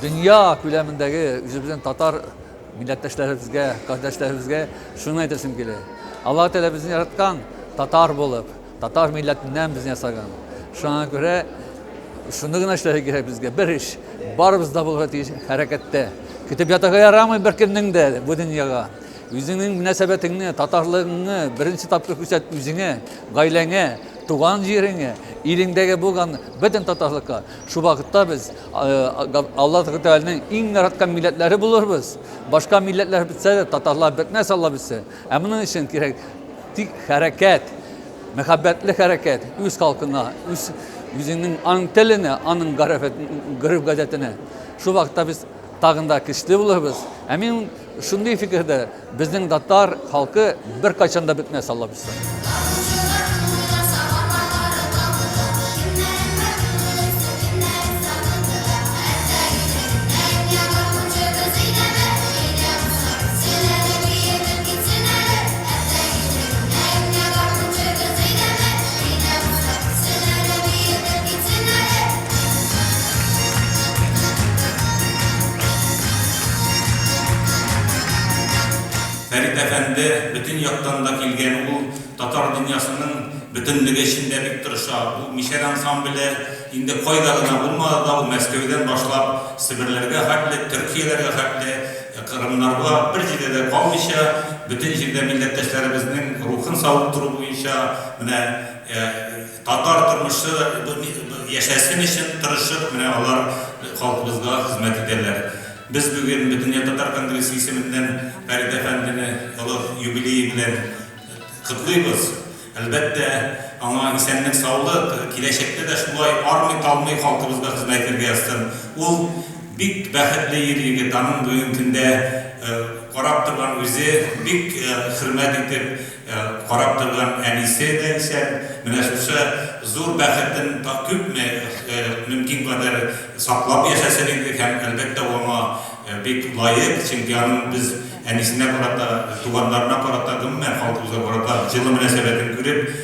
dünya külemindeki yüzümüzden Tatar milletleşlerimizge, kardeşlerimizge şunu aytasım geliyor. Allah Teala bizi yaratkan Tatar bulup, Tatar milletinden bizi yasagan. Şuna göre şunu gına işleri gerek bizge. Bir iş, barımızda bu harekette. Kütüp yatağa yaramay bir kimden de bu dünyaya. Yüzünün münasebetini, Tatarlığını birinci tapkı küset yüzüne, gaylene, tuğan yerine, ilindeki bulgan bütün Tatarlıkka. Şu vakitte biz Allah Teala'nın en yaratkan milletleri buluruz. Başka milletler bitse de Tatarlar bitmez Allah bitse. Bunun için gerek hareket, mehabbetli hareket, üst halkına, üst yüzünün anın teline, anın garip gazetine. Şu vakitte biz tağında kişli buluruz. Emin şunday fikirde bizning Tatar halkı bir kaçanda bitmez Allah bitse. Ferit Efendi bütün yaktan da gelgen bu Tatar dünyasının bütünlüğü içinde bir duruşa. Bu Mişer ansambili indi koylarına bulmadı da bu Mesköv'den başlayıp Sibirlerge haklı, Türkiye'lerge haklı, Kırımlarga bir cilde kalmışa, bütün cilde milletleşlerimizin ruhun sağlık turu bu inşa, Tatar durmuşu yaşasın için tırışıp, onlar halkımızga hizmet ederler. Biz bugün bütün Tatar Kongresi isiminden Ferit Efendi'ni yubileyi bilen kutluyoruz. Elbette ama insanlık sağlık, gelecekte de şulay armay talmay halkımızga hizmet edersin. O büyük bəxtli yeri tanım bugünkünde qarab turgan özü büyük hürmet edip qarab turgan enisi de ise zor bəxtden köp mümkün kadar saklap yaşasın edik hem elbette ona büyük layık çünkü biz enisine karata, tuganlarına karata, gümmen halkımıza karata жылы münasebetini görüp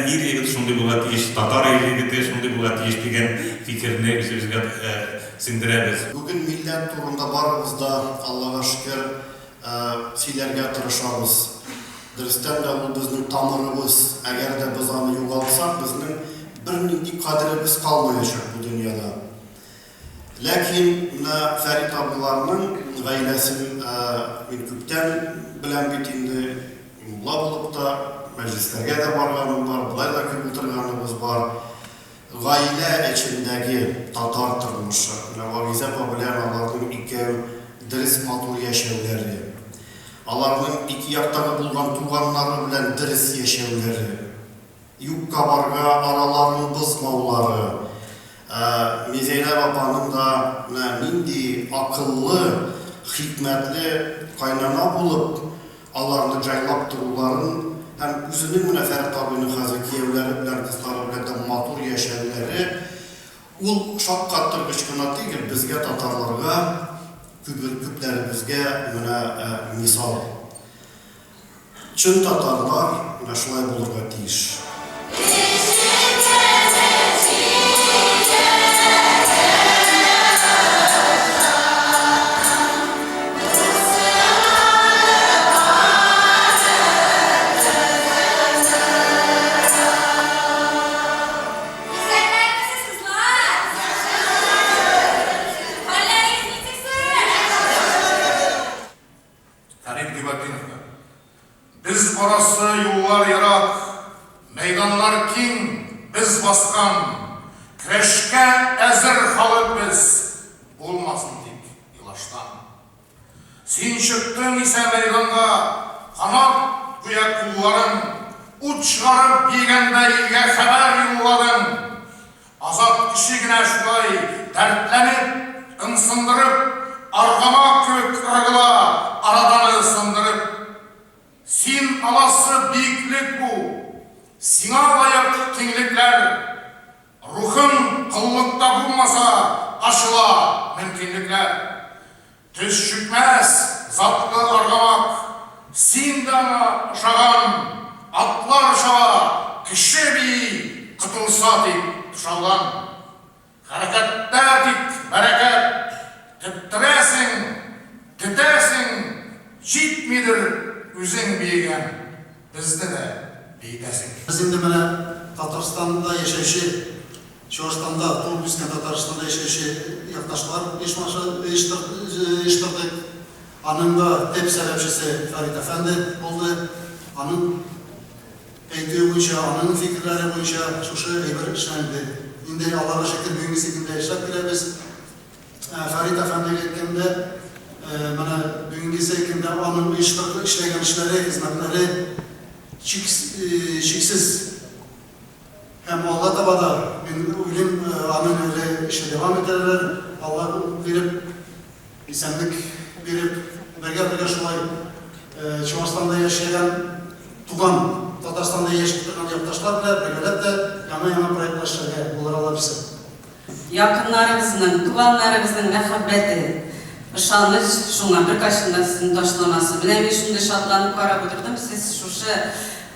iyi yigit şunday bulat iş, Tatar yigiti şunday bulat iş degen fikirni bizge sindiremiz. Bugün millet turunda barımızda Allah'a şükür silerge tırışamız. Dürüstten de bu bizim tamırımız. Eğer de biz onu yoğaltsak bizim bir kaderimiz kalmayacak bu dünyada. Lakin Ferit ablalarının gailesinin küpten bilen bitinde mulla bulup da meclislerge de barganım var, bulay da küp oturganımız var. Gaile içindeki Tatar tırmışı, Vagize Babilen Allah'ın iki diriz matur yaşevleri, Allah'ın iki yaktağı bulgan tuğanları bilen diriz yaşevleri, yukka barga aralarını bızmauları, Mizeyne Baba'nın da mindi akıllı, hikmetli kaynana bulup Allah'ını caylap duruların hem üzünün Ferit abinin hazırki evleri bilen kızları bilen de matur yaşayanları ul şakkattır gıçkına değil bizge Tatarlarga küplerimizge misal. Çın Tatarlar şulay bulurga deyiş. Biz orası yollar yarak, meydanlar kim biz baskan, kreşke ezir halık biz, olmasın dik yılaştan. Sen çıktın ise meydanda, kanat güya kulların, uç çıkarıp giygende ilge haber yolladın. Azat kişigine şulay dertlenip, ımsındırıp, argama kök ırgıla aradan ısındırıp, sin alası büyüklük bu, sina layık kenglikler, ruhun kıllıkta bulmasa aşıla mümkünlükler. Tüz çükmez zatlı argamak, sin dana şagan, atlar şava, kişi bir kıtılsa deyip dışaldan. Harekette dik bereket, якташлар оештырдык. Аның да төп сәбәпчесе Фәрит әфәнде булды. Аның әйтүе буенча, аның фикерләре буенча шушы әйбер эшләнде. Инде Аллаһка шөкер бүгенге көндә эшләп киләбез. Фәрит әфәндегә әйткәндә, менә бүгенге көндә аның оештырып эшләгән эшләре, хезмәтләре чиксез. Һәм Алла табада мин уйлыйм, аның үле эше дәвам итәләр. Алла биреп, исәнлек биреп, бергә шулай Чувашстанда яшәгән туган, Татарстанда яшәп торган якташлар белән бергәләп тә яңа проектлар эшләргә булыр Алла бирсен. Якыннарыбызның, туганнарыбызның мәхәббәте, ышаныч, шуңа бер кашында сезнең ташламасы. Менә мин шундый шатланып карап утырдым. Сез шушы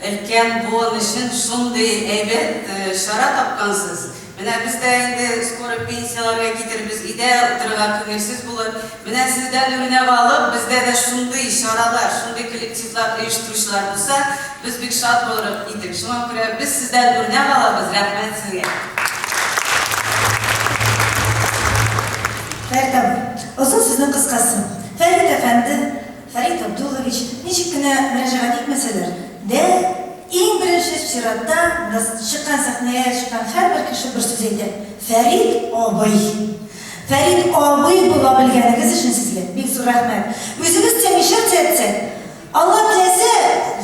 өлкән буын өчен шундый әйбәт шара тапкансыз. Менә без дә инде скоро пенсияларга китербез, өйдә утырырга күңелсез булыр. Менә сездән үрнәк алып, бездә дә шундый шаралар, шундый коллективлар оештыручылар булса, без бик шат булыр идек. Шуңа күрә без сездән үрнәк алабыз. Рәхмәт сезгә. Фәрдәм, озын сүзнең кыскасы. Фәрит әфәнде, Фәрит Абдуллович ничек кенә мөрәҗәгать итмәсәләр, дә иң беренче чиратта чыккан сәхнәгә чыккан һәрбер кеше бер сүз әйтә. Фәрит абый. Фәрит абый була белгәнегез өчен сезгә бик зур рәхмәт. Үзегез тәмишәр әйтсәк, Алла теләсә,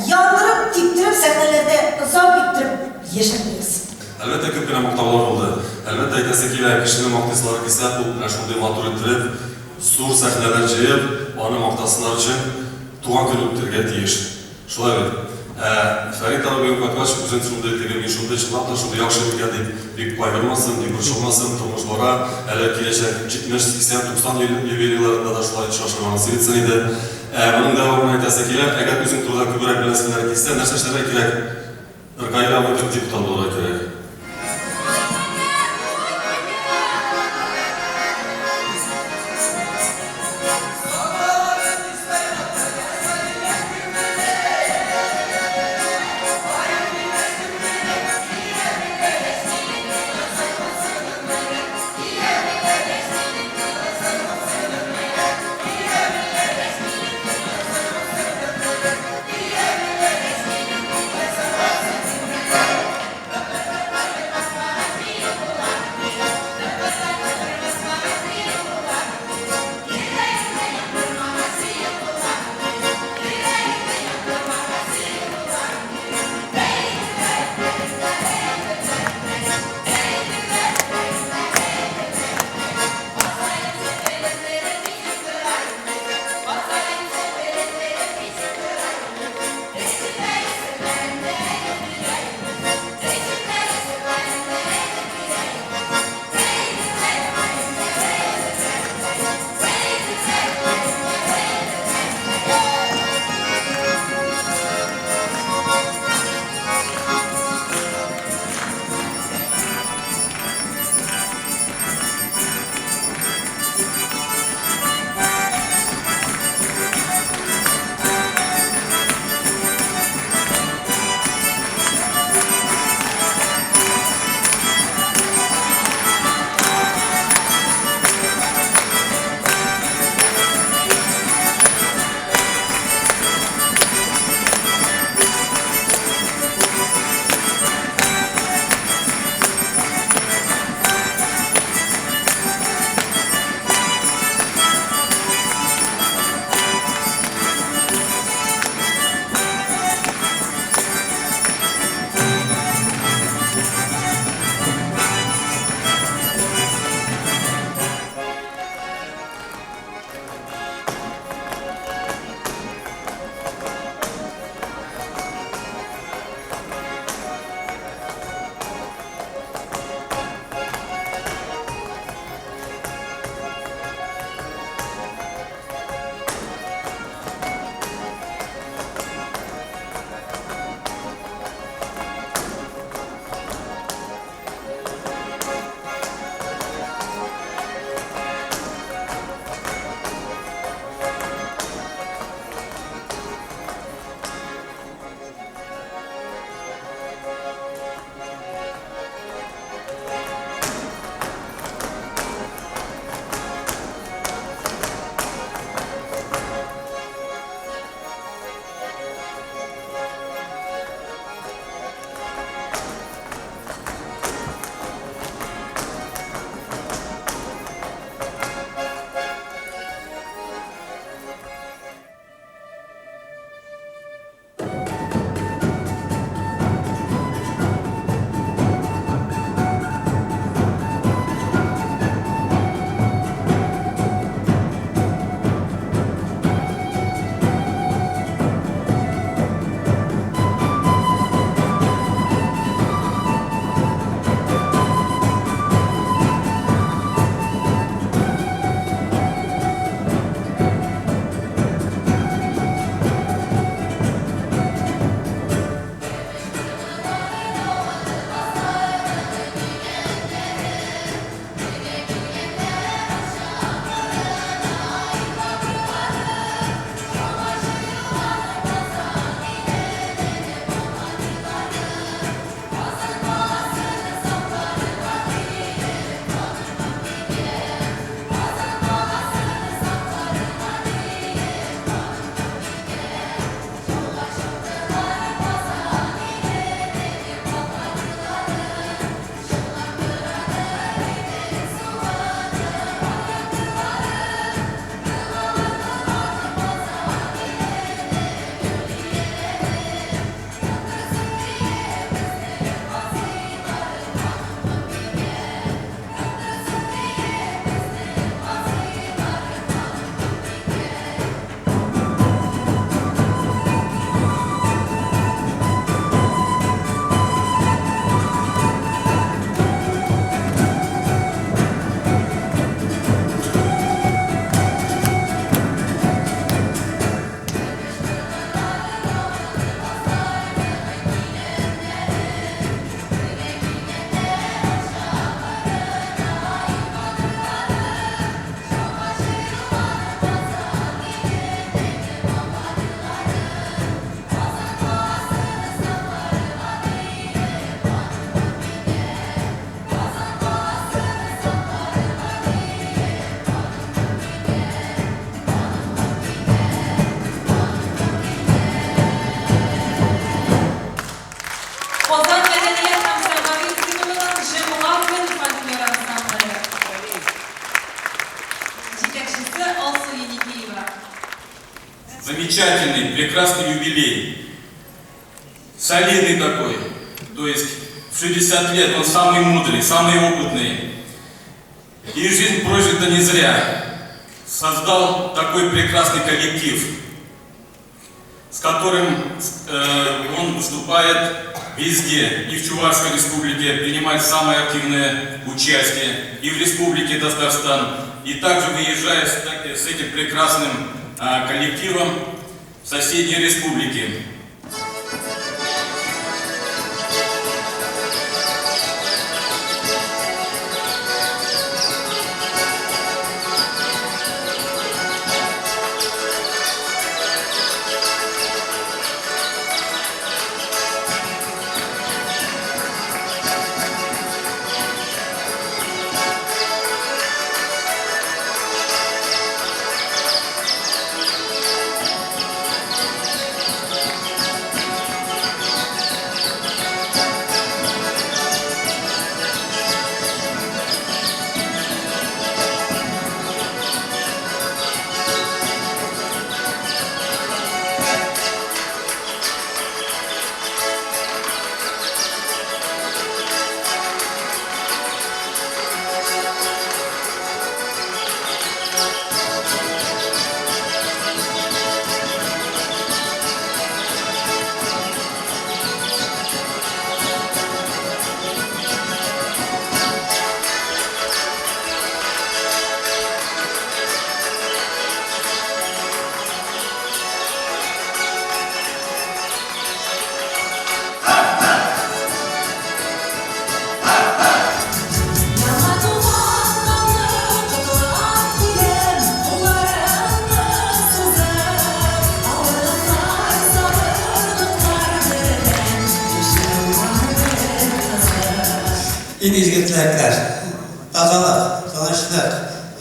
яндырып, типтереп сәхнәләрдә озак иттереп яшәтегез. Әлбәттә күп кенә мактаулар булды. Әлбәттә әйтәсе килә, кешене мактыйсылар килсә, ул шундый матур иттереп, зур сәхнәләр җыеп, аны мактасыннар өчен туган көн үтәргә тиеш. Шулай бит. Фәрит абый кайткач, үзен шундый итеп, мин шундый чынлап та шундый яхшы итә дип, бик кайгырмасын, бик борчылмасын, тормыш бара, әле киләчәк 70-80-90 юбилейларында да шулай шашырган сиритсен иде. Моның дәвамын әйтәсе килә, әгәр үзең турында күбрәк беләсеннәр килсә, нәрсә эшләргә кирәк? Гаилә вакыт депутат булырга кирәк. замечательный, прекрасный юбилей. Солидный такой. То есть в 60 лет он самый мудрый, самый опытный. И жизнь прожита не зря. Создал такой прекрасный коллектив, с которым он выступает везде. И в Чувашской республике принимает самое активное участие, и в республике Татарстан. И также выезжает с этим прекрасным коллективом в соседние республики. İlgilekler, tazalık, tanışlık,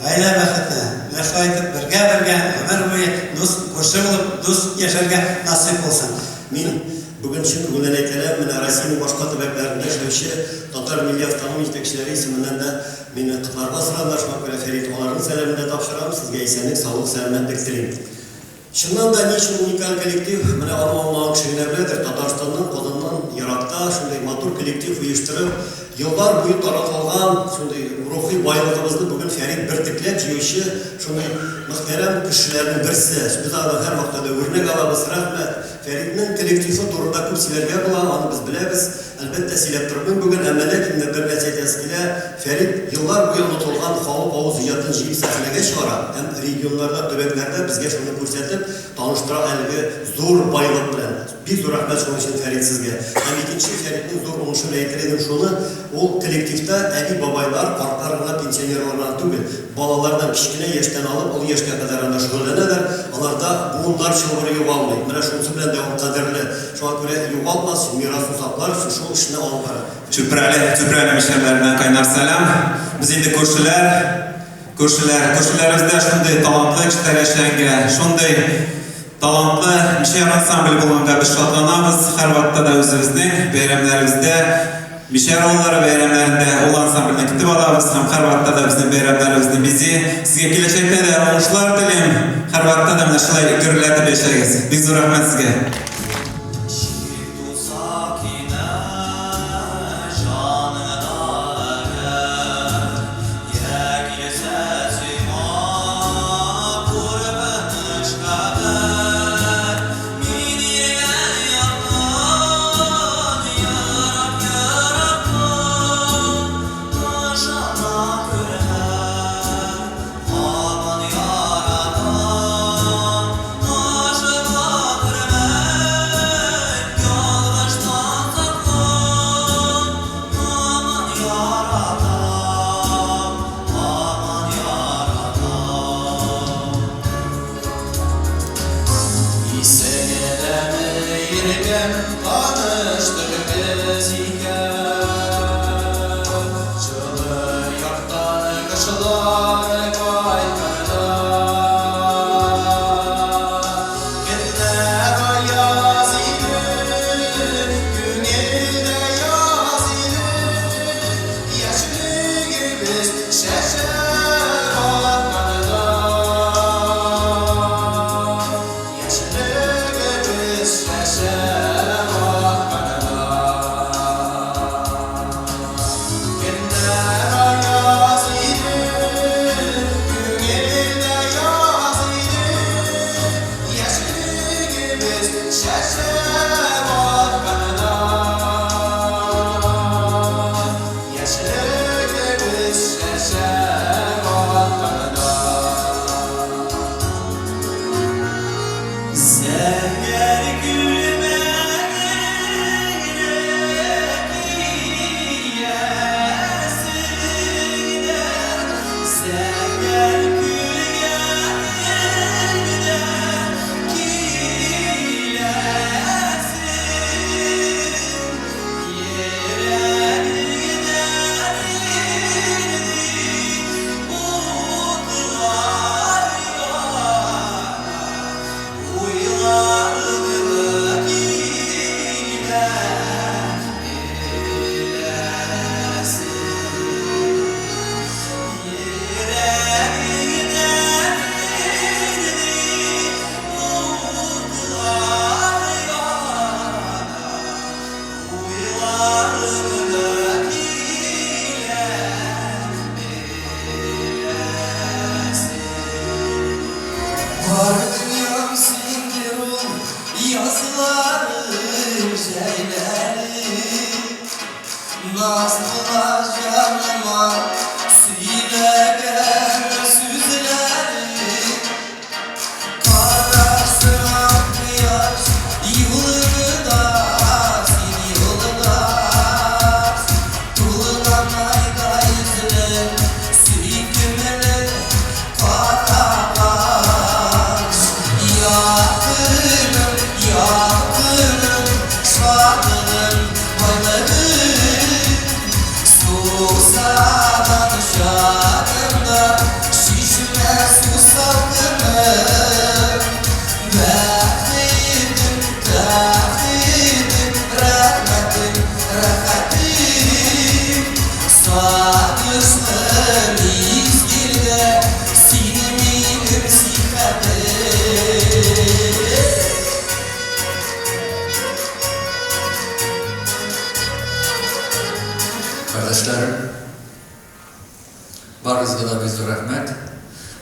aile bәхете, yaşayıp birge ömür boyu dost, koşu bulup dost yaşarga nasip olsun. Мен бүгін шын бүгінен айтылып, міне Россияның башқа төбәкләрендә эшләүче татар милли автономия җитәкчеләре исеменнән дә мине котларга сораулар, шуңа күрә Фәрит аларның сәламен дә тапшырам, сезгә исәнлек, саулык, сәламәтлек телим. Шуннан да ничек уникаль коллектив, менә алмаган кешеләр беләдер, Татарстанның Казаннан еракта шундай матур коллектив оештырып, еллар буе таратылган шундай рухи байлыгыбызны бүген Фәрит бертекләп җыючы шундай мөхтәрәм кешеләрнең берсе. Без аны һәр вакытта да үрнәк алабыз, рәхмәт. Фәритнең коллективы турында күп сөйләргә була, аны без беләбез. Әлбәттә сөйләп торбыз бүген, әмма ләкин бер нәрсә әйтәсе килә. Фәрит еллар буе онытылган халык авыз иҗатын җыеп сәхнәгә чыгара. Һәм регионнарда, төбәкләрдә безгә шуны күрсәтеп, таныштыра әлеге зур байлык белән. Бик зур рәхмәт шуның өчен Фәрит сезгә. Һәм икенче Фәритнең зур уңышын әйтер идем шуны, ул коллективта әби-бабайлар, картлар гына, пенсионерлар түгел, балалардан кичкенә яшьтән алып, ул яшькә кадәр анда шөгыльләнәләр. Аларда буыннар чылбыры югалмый. Менә шунысы белән дә ул кадерле. Шуңа күрә югалмас, мирасын саклар өчен шул эшне алып бара. Чүпрәле мишәрләреннән кайнар сәлам. Без инде күршеләребездә шундый талантлы кешеләр яшәгәнгә, шундый талантлы мишәр ансамбль булганга без шатланабыз. Һәр вакытта да үзебезнең бәйрәмнәребездә, мишәр авыллары бәйрәмнәрендә ул ансамбльне көтеп алабыз һәм һәр вакытта да безнең бәйрәмнәребезне бизи. Сезгә киләчәктә дә уңышлар телим. Һәр вакытта да менә шулай гөрләтеп яшәгез. Бик зур рәхмәт сезгә.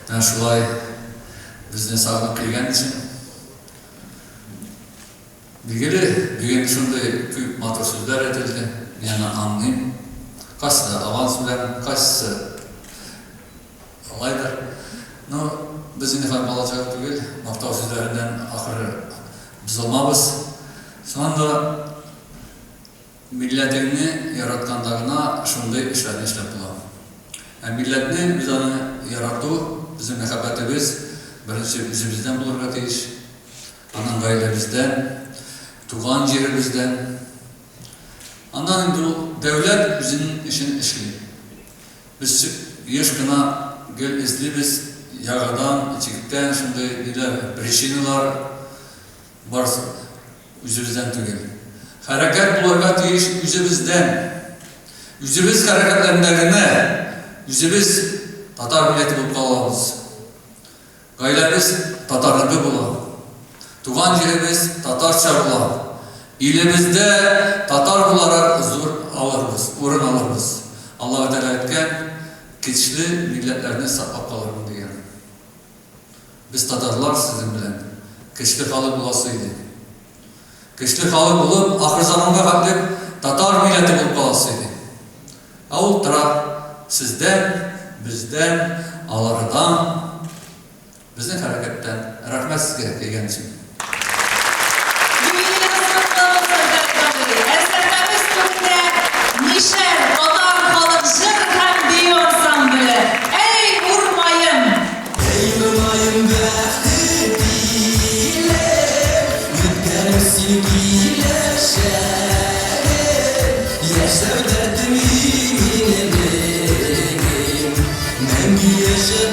Мен шулай безне сагынып килгән өчен бигеле бүген шундай күп матур сүзләр әйтелде. Мен аңлыйм. Кайсы аванс белән, кайсы алайдыр. Но без инде балачак түгел, мактау сүзләреннән ахыры без алмабыз. Шунда милләтеңне яраткандагына шундай эшләрне эшләп була. Милләтне без аны ярату, безнең мәхәббәтебез беренче үзебездән булырга тиеш. Аннан гаиләбездән, туган җиребездән. Аннан инде дәүләт үзенең эшен эшли. Без еш кына гел эзлибез, ягадан, ичектән шундай диләр, причиналар бар үзебездән түгел. Хәрәкәт булырга тиеш үзебездән. Үзебез хәрәкәтләндәгенә үзебез татар милләте булып калабыз. Гаиләбез татарлыгы була. Туган җиребез татарча була. Илебездә татар буларак зур алырбыз, урын алырбыз. Аллаһ Тәгалә әйткән, кичле милләтләрне саклап калырмын дигән. Без татарлар сезнең белән кичле халык буласы иде. Кичле халык булып, ахыр заманга хәтлек татар милләте булып каласы иде. Ул тора сездән, бездән, алардан, безнең хәрәкәттән рәхмәт сезгә дигән өчен. Нишер татар халык җыр һәм бию ансамбле. Эй урмаем! Эй урмаем бәхет илем, үткәрем син киләчәк. Яшәү дәртем минем, мәңге яшәп